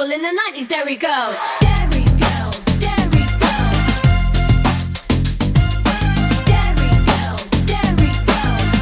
Well, in the 90s, Derry Girls. Derry Girls, Derry Girls. Derry Girls, Derry Girls.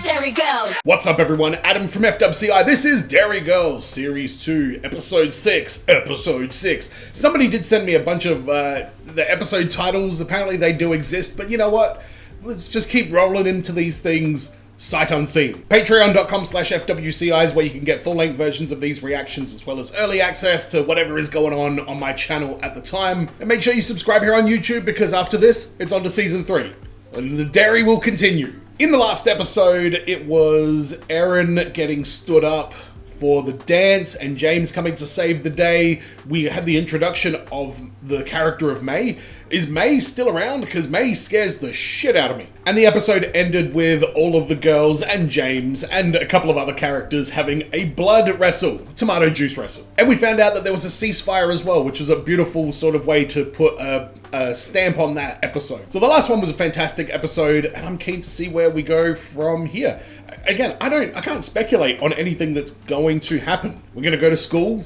Derry Girls. What's up, everyone? Adam from FWCI. This is Derry Girls Series 2, Episode 6. Episode 6. Somebody did send me a bunch of the episode titles. Apparently they do exist, but you know what? Let's just keep rolling into these things sight unseen. Patreon.com/FWCI is where you can get full-length versions of these reactions, as well as early access to whatever is going on my channel at the time. And make sure you subscribe here on YouTube, because after this, it's on to Season 3. And the Derry will continue. In the last episode, it was Erin getting stood up for the dance and James coming to save the day. We had the introduction of the character of May. Is May still around? Because May scares the shit out of me. And the episode ended with all of the girls and James and a couple of other characters having a blood wrestle, tomato juice wrestle. And we found out that there was a ceasefire as well, which was a beautiful sort of way to put a stamp on that episode. So the last one was a fantastic episode, and I'm keen to see where we go from here. Again, I can't speculate on anything that's going to happen. We're gonna go to school,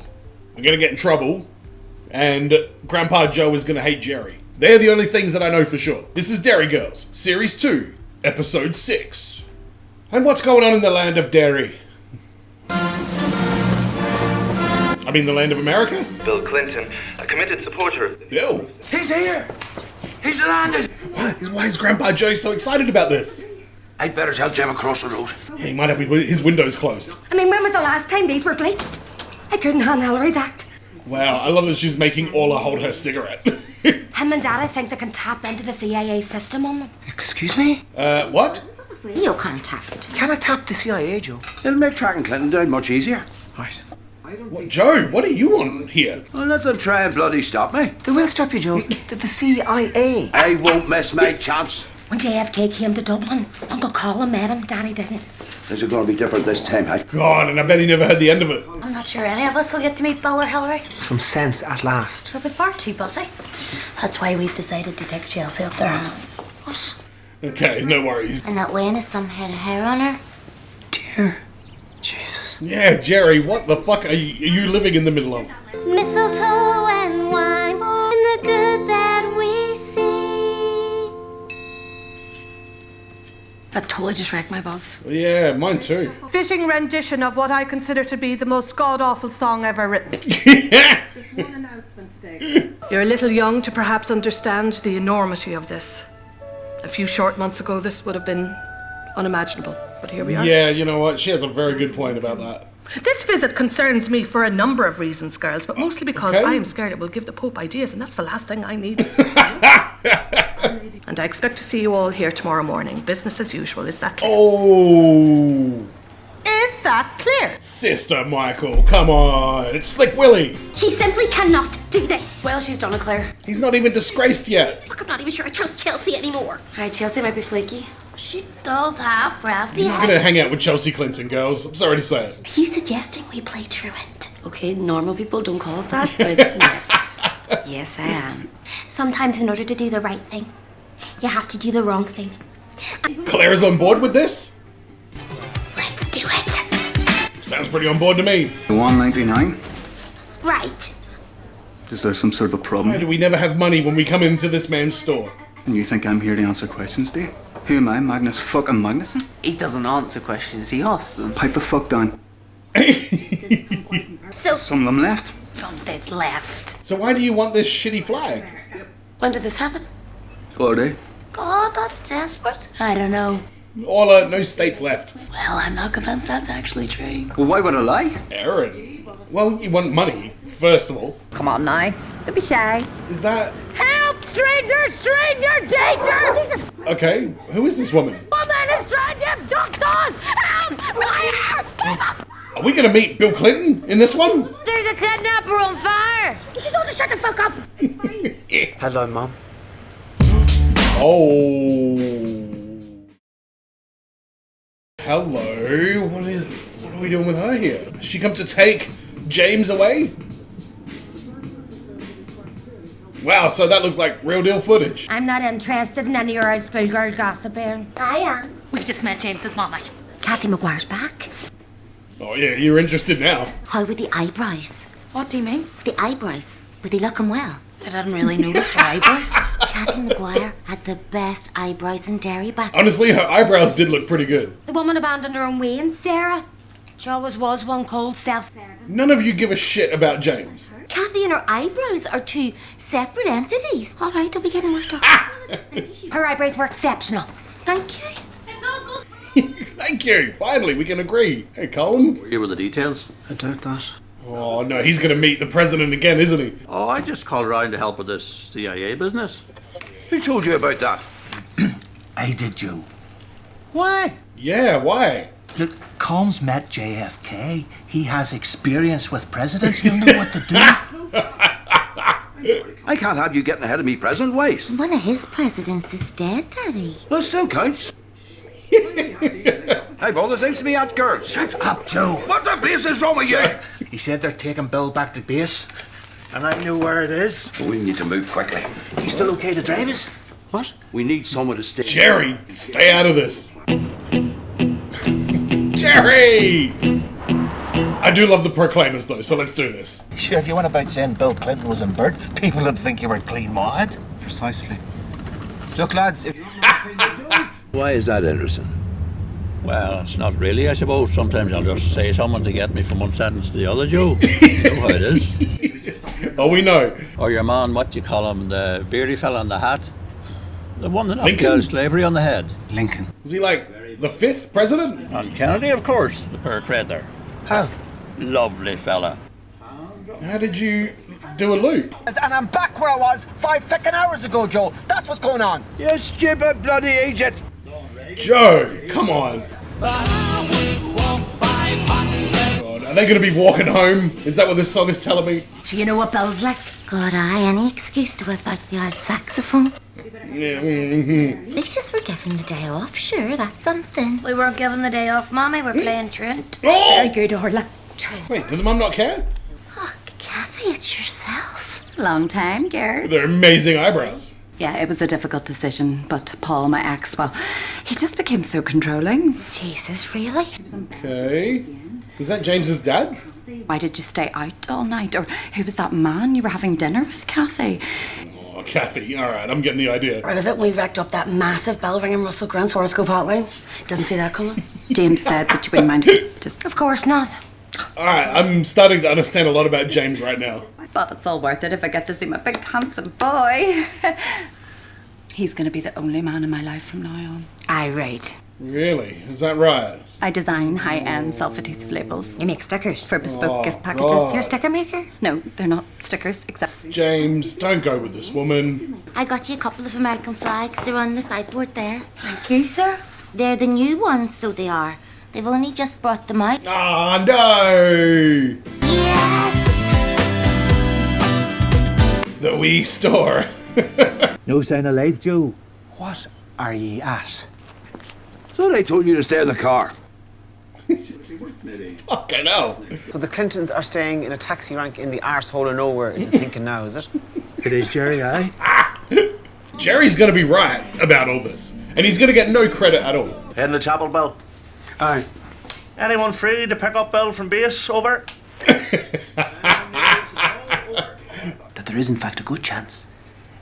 we're gonna get in trouble, and Grandpa Joe is gonna hate Jerry. They're the only things that I know for sure. This is Derry Girls, Series 2, Episode 6. And what's going on in the land of Derry? I mean, the land of America? Bill Clinton, a committed supporter of... Bill? He's here! He's landed! Why is Grandpa Joe so excited about this? I'd better tell Jim across the road. Yeah, he might have his windows closed. I mean, when was the last time these were glitched? I couldn't handle that. Wow, I love that she's making Orla hold her cigarette. Him and Dad, I think they can tap into the CIA system on them. Excuse me? What? Radio contact. Can I tap the CIA, Joe? It'll make tracking Clinton down much easier. Right. What, Joe, what do you want here? Well, let them try and bloody stop me. They will stop you, Joe. The CIA. I won't miss my chance. When JFK came to Dublin, Uncle Colin met him, Daddy didn't. This is going to be different this time, hey? God, and I bet he never heard the end of it. I'm not sure any of us will get to meet Bill or Hillary. Some sense at last. We'll be far too busy. That's why we've decided to take Chelsea off their hands. What? Okay, no worries. And that Wayne has some head of hair on her. Dear Jesus. Yeah, Jerry, what the fuck are you living in the middle of? Mistletoe and wine, and the good that we see. That totally just wrecked my buzz. Yeah, mine too. Fitting rendition of what I consider to be the most god-awful song ever written. One announcement today. You're a little young to perhaps understand the enormity of this. A few short months ago, this would have been unimaginable, but here we are. Yeah, you know what? She has a very good point about that. This visit concerns me for a number of reasons, girls, but mostly because Okay. I am scared it will give the Pope ideas, and that's the last thing I need. And I expect to see you all here tomorrow morning. Business as usual, is that clear? Oh, Is that clear? Sister Michael, come on. It's Slick Willie. She simply cannot do this. Well, she's done it, Claire. He's not even disgraced yet. Look, I'm not even sure I trust Chelsea anymore. Hi, Chelsea might be flaky. She does have crafty I'm gonna hang out with Chelsea Clinton, girls. I'm sorry to say it. Are you suggesting we play truant? Okay, normal people don't call it that, but yes. Yes, I am. Sometimes in order to do the right thing, you have to do the wrong thing. Claire is on board with this? Let's do it. Sounds pretty on board to me. 199? Right. Is there some sort of a Why problem? do we never have money when we come into this man's store? And you think I'm here to answer questions, do you? Who am I, Magnus fucking Magnuson? He doesn't answer questions, he asks them. Pipe the fuck down. So, Some of them left. some states left. So why do you want this shitty flag? When did this happen? 4 day. God, that's desperate. I don't know. Orla, no states left. Well, I'm not convinced that's actually true. Well, why would I lie? Aaron. Well, you want money, first of all. Come on now. Don't be shy. Is that... Help! Stranger! Stranger! Danger! Okay, who is this woman? Woman is trying to abduct us! Help! Fire! Are we gonna meet Bill Clinton in this one? There's a kidnapper on fire! Did you all just shut the fuck up? Hello, Mum. Oh. Hello. What are we doing with her here? Has she come to take James away? Wow, so that looks like real deal footage. I'm not interested in any of your old schoolgirl gossip, Aaron. I am. We just met James's mama. Kathy McGuire's back. Oh, yeah, you're interested now. How were the eyebrows? What do you mean? The eyebrows. Were they looking well? I didn't really notice her eyebrows. Kathy McGuire had the best eyebrows in Derry back. Honestly, her eyebrows did look pretty good. The woman abandoned her own way, and Sarah, she always was one cold self-serving. None of you give a shit about James. Kathy and her eyebrows are two separate entities. All right, don't be getting worked up. Her eyebrows were exceptional. Thank you. Thank you. Finally, we can agree. Hey, Colin. Here with the details. I doubt that. Oh, no, he's going to meet the president again, isn't he? Oh, I just called around to help with this CIA business. Who told you about that? I did, Joe. Why? Yeah, why? Look, Combs met JFK. He has experience with presidents. He'll know what to do. I can't have you getting ahead of me, President. Wait. One of his presidents is dead, Daddy. Well, still counts. I've other things to be at, girls. Shut up, Joe. What the place is wrong with you? He said they're taking Bill back to base, and I know where it is. We need to move quickly. He's still okay to drive us? What? We need someone to stay. Jerry, stay out of this. Jerry! I do love the Proclaimers, though, so let's do this. Sure, if you went about saying Bill Clinton was in Bert, people would think you were clean-mouthed. Precisely. Look, lads, if Why is that interesting? Well, it's not really, I suppose. Sometimes I'll just say something to get me from one sentence to the other, Joe. You know how it is. Oh, we know. Or your man, what do you call him, the beardy fella in the hat? The one that knocked Lincoln? out slavery on the head. Lincoln. Was he like the 5th president? And Kennedy, of course, the perpetrator. How? Lovely fella. How did you do a loop? And I'm back where I was 5 fucking hours ago, Joe. That's what's going on. You stupid bloody idiot! Joe, come on. God, are they going to be walking home? Is that what this song is telling me? Do you know what Bill's like? God, any excuse to whip out the old saxophone. Yeah, mm-hmm. At least just we're given the day off, sure, that's something. We weren't given the day off, Mommy. We're playing truant. Oh! Very good, Orla. Wait, did the mum not care? Oh, Kathy, it's yourself. Long time, girl. They're amazing eyebrows. Yeah, it was a difficult decision, but Paul, my ex, well, he just became so controlling. Jesus, really? Okay. Is that James's dad? Why did you stay out all night? Or who was that man you were having dinner with, Kathy? Oh, Kathy. All right, I'm getting the idea. Part of it, we racked up that massive bell ringing Russell Grant's horoscope hotline. Didn't see that coming. James said that you wouldn't mind. Just, Of course not. All right, I'm starting to understand a lot about James right now. but it's all worth it if I get to see my big handsome boy. He's going to be the only man in my life from now on. Aye, right. Really? Is that right? I design high-end self-adhesive labels. You make stickers? For bespoke gift packages. God. You're a sticker maker? No, they're not stickers, except... James, don't go with this woman. I got you a couple of American flags. They're on the sideboard there. Thank you, sir. They're the new ones, so they are. They've only just brought them out. Ah, no! The wee store. No sign of life, Joe. What are ye at? Thought I told you to stay in the car. Fucking hell. So the Clintons are staying in a taxi rank in the arsehole of nowhere, is it thinking now, is it? It is, Jerry, aye? Jerry's gonna be right about all this. And he's gonna get no credit at all. Head in the chapel, Bill. Aye. Anyone free to pick up Bill from base? Over. That there is in fact a good chance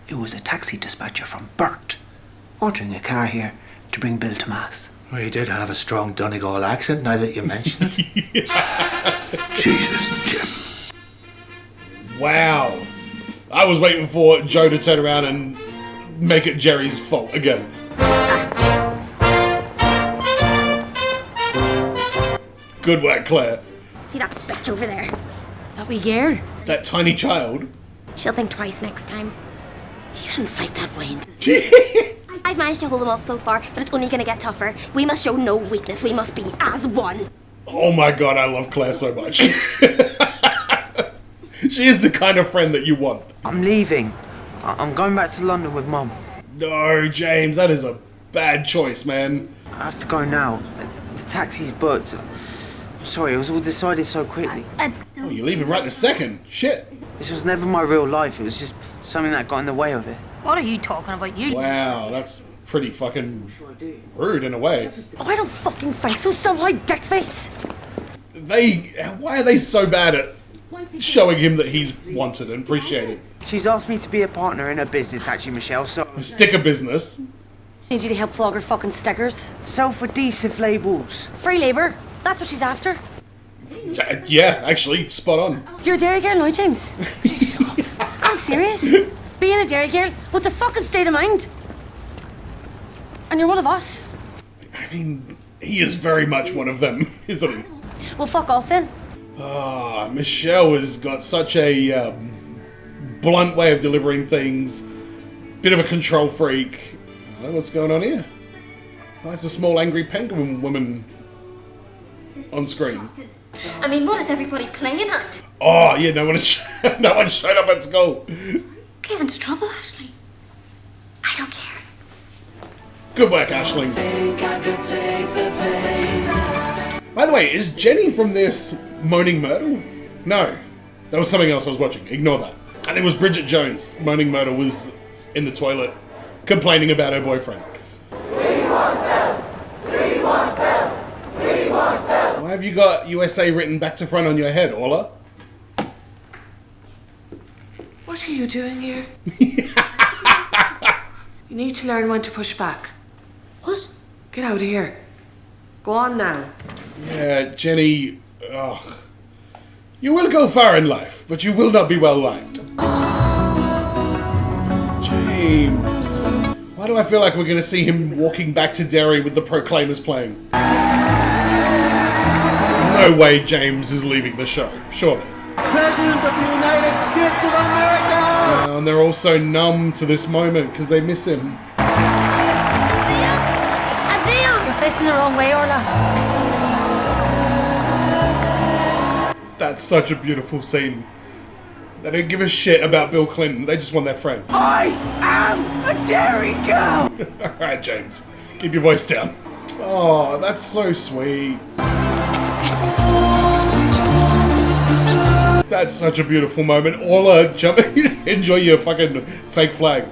it was a taxi dispatcher from Burt ordering a car here to bring Bill to Mass. Well, he did have a strong Donegal accent, now that you mention it. Jesus, Jim. Wow. I was waiting for Joe to turn around and make it Jerry's fault again. Good work, Claire. See that bitch over there? That wee girl? That tiny child. She'll think twice next time. You didn't fight that way. I've managed to hold them off so far, but it's only gonna get tougher. We must show no weakness. We must be as one. Oh my god, I love Claire so much. She is the kind of friend that you want. I'm leaving. I'm going back to London with Mum. No, James, that is a bad choice, man. I have to go now. The taxi's booked. I'm sorry, it was all decided so quickly. Oh, you're leaving right this second. Shit. This was never my real life. It was just something that got in the way of it. What are you talking about? Wow, that's pretty fucking rude in a way. Oh, I don't fucking think so, somehow, dickface. why are they so bad at showing him that he's wanted and appreciated? She's asked me to be a partner in her business, actually, Michelle, so... A sticker business? Need you to help flog her fucking stickers. Self-adhesive labels. Free labour. That's what she's after. Yeah, actually, spot on. You're a Derry girl now, James. I'm serious. Being a Derry girl, what's a fucking state of mind? And you're one of us. I mean, he is very much one of them, isn't he? Well, fuck off then. Ah, Michelle has got such a blunt way of delivering things. Bit of a control freak. Oh, what's going on here? Why is a small angry penguin woman on screen? I mean, what is everybody playing at? Oh, yeah, no one showed up at school. Get into trouble, Ashley. I don't care. Good work, Aisling. By the way, is Jenny from this Moaning Myrtle? No. That was something else I was watching. Ignore that. And it was Bridget Jones. Moaning Myrtle was in the toilet complaining about her boyfriend. Why have you got USA written back to front on your head, Orla? What are you doing here? You need to learn when to push back. What? Get out of here. Go on now. Yeah, Jenny... Ugh. You will go far in life, but you will not be well liked. James... Why do I feel like we're going to see him walking back to Derry with the Proclaimers playing? No way James is leaving the show, surely. President of the United States of America! And they're all so numb to this moment because they miss him. You're facing the wrong way, Orla. That's such a beautiful scene. They don't give a shit about Bill Clinton, they just want their friend. I am a Derry girl! Alright, James, keep your voice down. Oh, that's so sweet. That's such a beautiful moment. Orla jumping. Enjoy your fucking fake flag.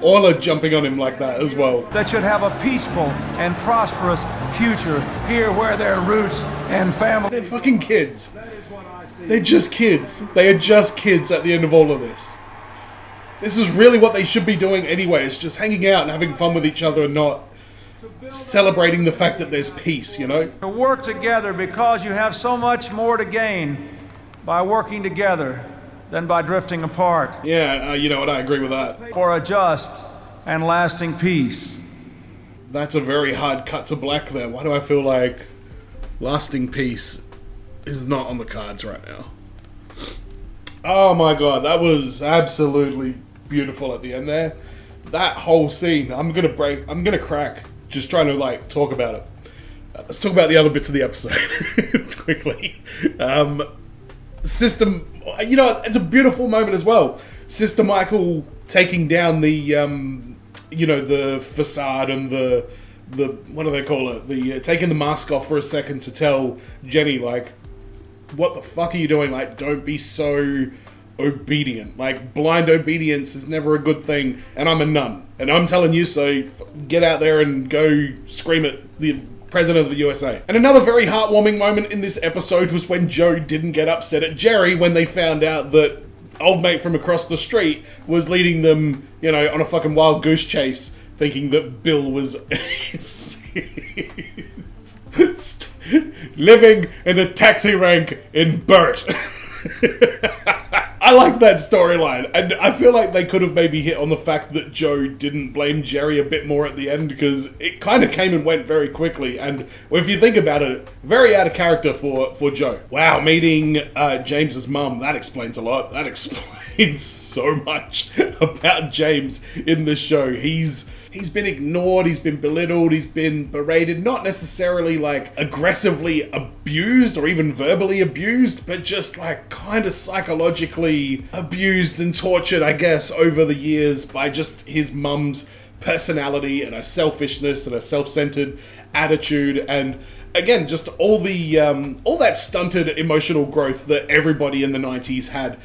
Orla jumping on him like that as well. That should have a peaceful and prosperous future here where their roots and family. They're fucking kids. They're just kids. They are just kids at the end of all of this. This is really what they should be doing anyway. It's just hanging out and having fun with each other and not celebrating the fact that there's peace, you know? To work together because you have so much more to gain by working together than by drifting apart. Yeah, you know what? I agree with that. For a just and lasting peace. That's a very hard cut to black there. Why do I feel like lasting peace is not on the cards right now? Oh my god, that was absolutely beautiful at the end there. That whole scene, I'm gonna crack just trying to like talk about it. Let's talk about the other bits of the episode quickly. System, you know, it's a beautiful moment as well. Sister Michael taking down the, you know, the facade and the what do they call it? The taking the mask off for a second to tell Jenny, like, what the fuck are you doing? Like, don't be so obedient. Like, blind obedience is never a good thing. And I'm a nun, and I'm telling you so. Get out there and go scream at the President of the USA. And another very heartwarming moment in this episode was when Joe didn't get upset at Jerry when they found out that old mate from across the street was leading them, you know, on a fucking wild goose chase, thinking that Bill was living in a taxi rank in Burt. I liked that storyline, and I feel like they could have maybe hit on the fact that Joe didn't blame Jerry a bit more at the end, because it kind of came and went very quickly, and if you think about it, very out of character for Joe. Wow, meeting James's mum, that explains a lot. That explains so much about James in this show. He's been ignored, he's been belittled, he's been berated, not necessarily like aggressively abused or even verbally abused, but just like kind of psychologically abused and tortured, I guess, over the years by just his mum's personality and her selfishness and her self-centered attitude, and again, just all that stunted emotional growth that everybody in the 90s had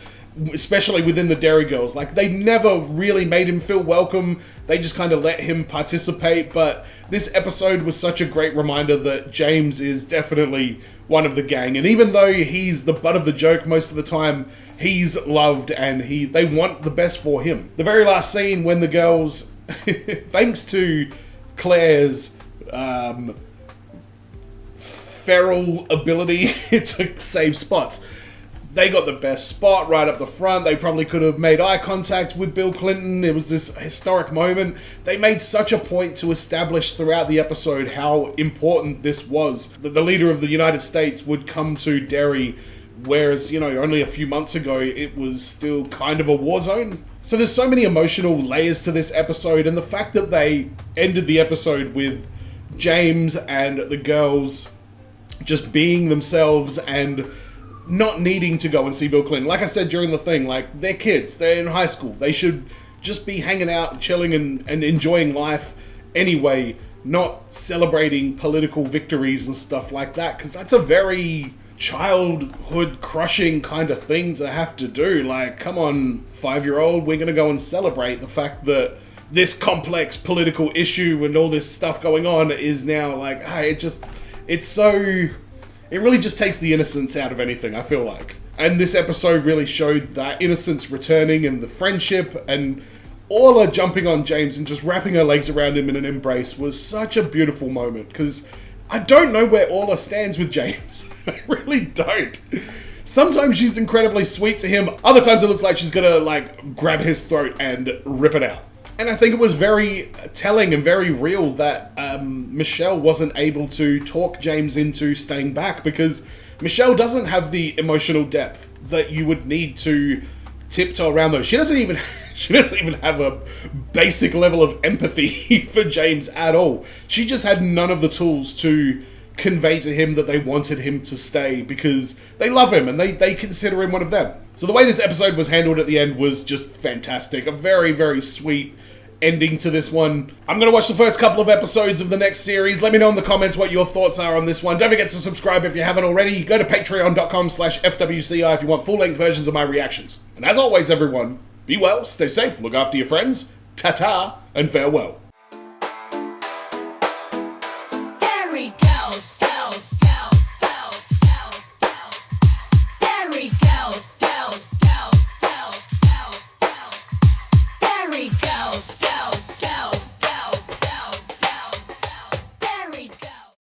especially within the Derry Girls. Like, they never really made him feel welcome. They just kind of let him participate. But this episode was such a great reminder that James is definitely one of the gang. And even though he's the butt of the joke most of the time, he's loved and they want the best for him. The very last scene when the girls, thanks to Claire's feral ability to save spots, they got the best spot right up the front. They probably could have made eye contact with Bill Clinton. It was this historic moment. They made such a point to establish throughout the episode how important this was. That the leader of the United States would come to Derry, whereas, you know, only a few months ago, it was still kind of a war zone. So there's so many emotional layers to this episode, and the fact that they ended the episode with James and the girls just being themselves and not needing to go and see Bill Clinton. Like I said during the thing, like, they're kids, they're in high school, they should just be hanging out, chilling and enjoying life anyway, not celebrating political victories and stuff like that, because that's a very childhood crushing kind of thing to have to do. Like, come on, 5-year-old, we're gonna go and celebrate the fact that this complex political issue and all this stuff going on is now like, hey, it really just takes the innocence out of anything, I feel like. And this episode really showed that innocence returning and the friendship, and Orla jumping on James and just wrapping her legs around him in an embrace was such a beautiful moment, because I don't know where Orla stands with James. I really don't. Sometimes she's incredibly sweet to him, other times it looks like she's gonna, like, grab his throat and rip it out. And I think it was very telling and very real that Michelle wasn't able to talk James into staying back, because Michelle doesn't have the emotional depth that you would need to tiptoe around those. She doesn't even have a basic level of empathy for James at all. She just had none of the tools to convey to him that they wanted him to stay because they love him and they consider him one of them. So the way this episode was handled at the end was just fantastic. A very, very sweet ending to this one. I'm going to watch the first couple of episodes of the next series. Let me know in the comments what your thoughts are on this one. Don't forget to subscribe if you haven't already. Go to patreon.com/FWCI if you want full-length versions of my reactions. And as always, everyone, be well, stay safe, look after your friends, ta-ta, and farewell.